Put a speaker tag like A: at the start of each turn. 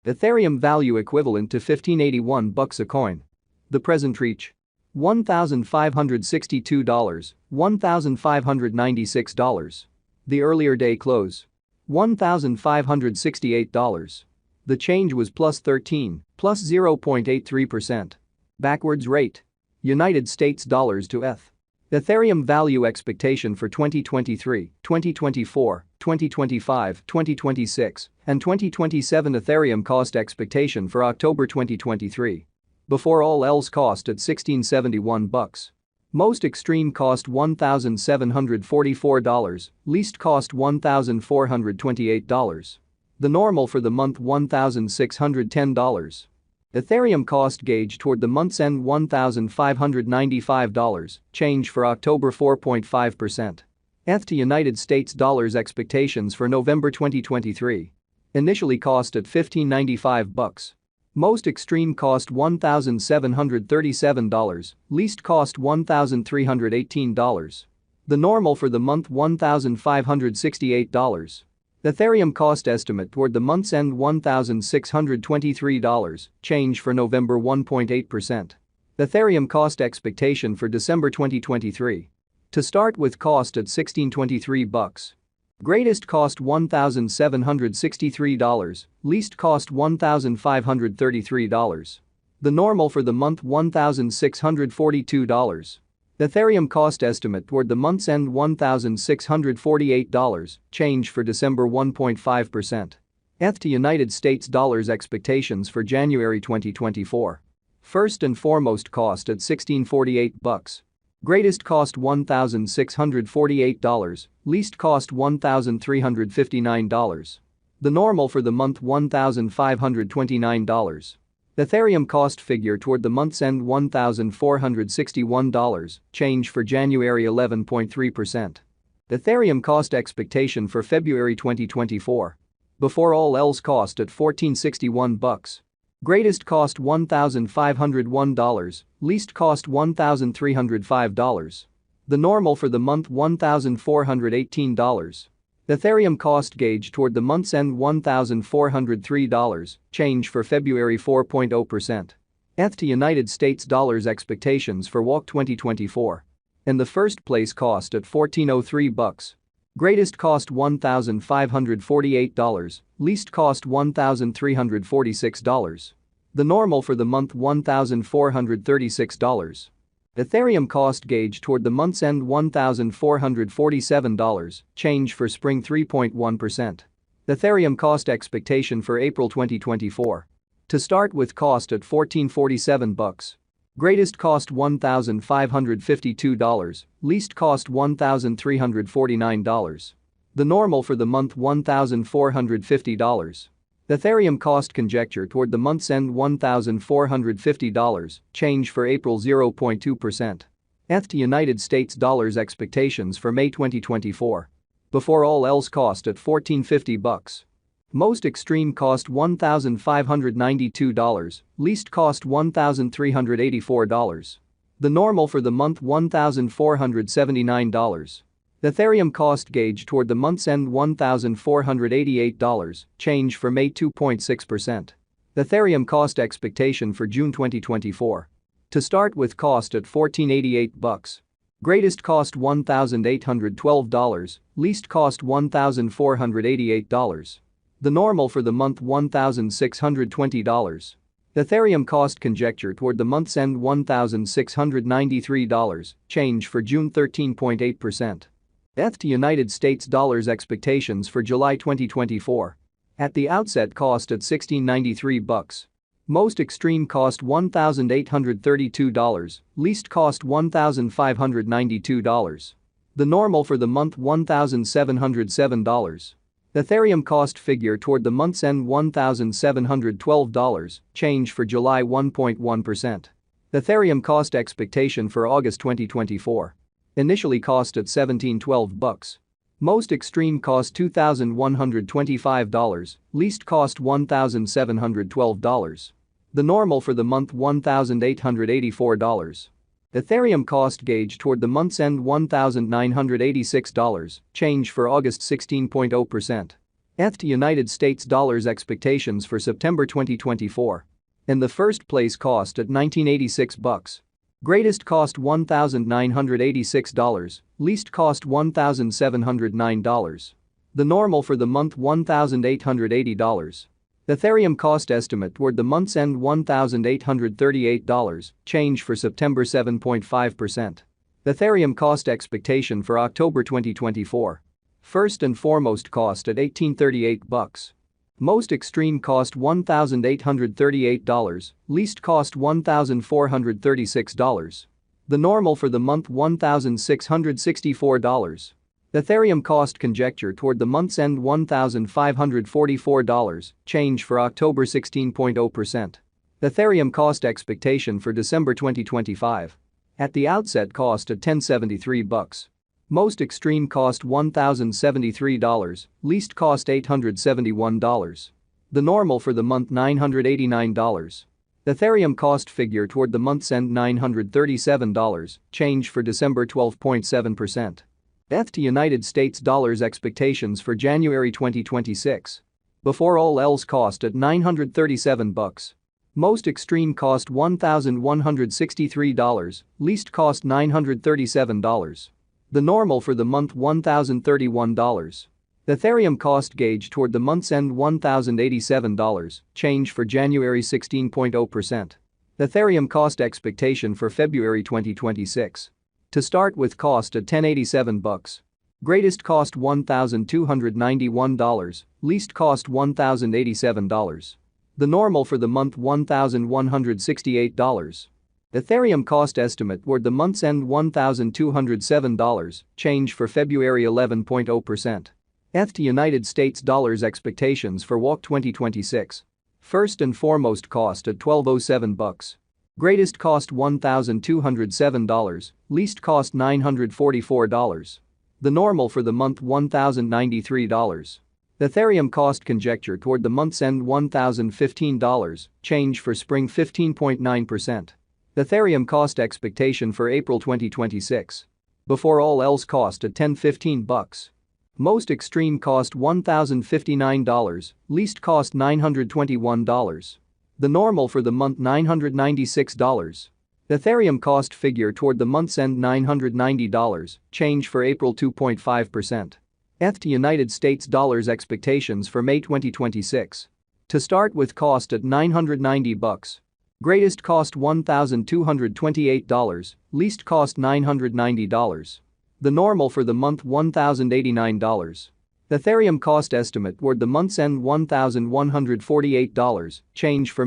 A: Ethereum value equivalent to $1581 a coin. The present reach: $1,562, $1,596. The earlier day close: $1,568. The change was plus 13, plus 0.83%. Backwards rate: United States dollars to ETH. Ethereum value expectation for 2023, 2024, 2025, 2026, and 2027. Ethereum cost expectation for October 2023. Before all else cost at $1671. Most extreme cost $1,744, least cost $1,428. The normal for the month $1,610. Ethereum cost gauge toward the month's end $1,595, change for October 4.5%. ETH to United States dollars expectations for November 2023. Initially cost at $1595. Most extreme cost $1,737, least cost $1,318. The normal for the month $1,568. Ethereum cost estimate toward the month's end $1,623, change for November 1.8%. Ethereum cost expectation for December 2023. To start with cost at $1623. Greatest cost $1,763, least cost $1,533. The normal for the month $1,642. Ethereum cost estimate toward the month's end $1,648, change for December 1.5%. ETH to United States dollars expectations for January 2024. First and foremost cost at $1648. Greatest cost $1,648, least cost $1,359. The normal for the month $1,529. Ethereum cost figure toward the month's end $1,461, change for January 11.3%. Ethereum cost expectation for February 2024. Before all else cost at $1461. Greatest cost $1,501, least cost $1,305. The normal for the month $1,418. Ethereum cost gauge toward the month's end $1,403, change for February 4.0%. ETH to United States dollars expectations for WAC 2024. In the first place cost at $1403. Greatest cost $1,548, least cost $1,346. The normal for the month $1,436. Ethereum cost gauge toward the month's end $1,447, change for spring 3.1%. Ethereum cost expectation for April 2024. To start with cost at $1447. Greatest cost $1,552, least cost $1,349. The normal for the month $1,450. Ethereum cost conjecture toward the month's end $1,450, change for April 0.2%. ETH to United States dollars expectations for May 2024. Before all else cost at $1450. Most extreme cost $1,592, least cost $1,384. The normal for the month $1,479. Ethereum cost gauge toward the month's end $1,488, change for May 2.6%. Ethereum cost expectation for June 2024. To start with cost at $1488. Greatest cost $1,812, least cost $1,488. The normal for the month $1,620. Ethereum cost conjecture toward the month's end $1,693, change for June 13.8%. ETH to United States dollars expectations for July 2024. At the outset cost at $1693. Most extreme cost $1,832, least cost $1,592. The normal for the month $1,707. Ethereum cost figure toward the month's end $1,712, change for July 1.1%. Ethereum cost expectation for August 2024. Initially cost at $1712. Most extreme cost $2,125, least cost $1,712. The normal for the month $1,884. Ethereum cost gauge toward the month's end $1,986, change for August 16.0%. ETH to United States dollars expectations for September 2024. In the first place, cost at $1986. Greatest cost $1,986, least cost $1,709. The normal for the month $1,880. Ethereum cost estimate toward the month's end $1,838, change for September 7.5%. Ethereum cost expectation for October 2024. First and foremost, cost at $1,838. Most extreme cost $1,838, least cost $1,436. The normal for the month $1,664. Ethereum cost conjecture toward the month's end $1,544, change for October 16.0%. Ethereum cost expectation for December 2025. At the outset, cost at $1,073. Most extreme cost $1,073, least cost $871. The normal for the month $989. Ethereum cost figure toward the month's end $937, change for December 12.7%. ETH to United States dollars expectations for January 2026. Before all else, cost at $937. Most extreme cost $1,163, least cost $937. The normal for the month $1,031. Ethereum cost gauge toward the month's end $1,087, change for January 16.0%. Ethereum cost expectation for February 2026. To start with, cost at $1,087. Greatest cost $1,291, least cost $1,087. The normal for the month $1,168. Ethereum cost estimate toward the month's end $1,207, change for February 11.0%. ETH to United States dollars expectations for WOC 2026. First and foremost, cost at $1,207. Greatest cost $1,207, least cost $944. The normal for the month $1,093. Ethereum cost conjecture toward the month's end $1,015, change for spring 15.9%. Ethereum cost expectation for April 2026. Before all else, cost at $1,015. Most extreme cost $1,059, least cost $921. The normal for the month $996. Ethereum cost figure toward the month's end $990, change for April 2.5%. ETH to United States dollars expectations for May 2026. To start with, cost at $990. Greatest cost $1,228, least cost $990. The normal for the month $1,089. Ethereum cost estimate toward the month's end $1,148, change for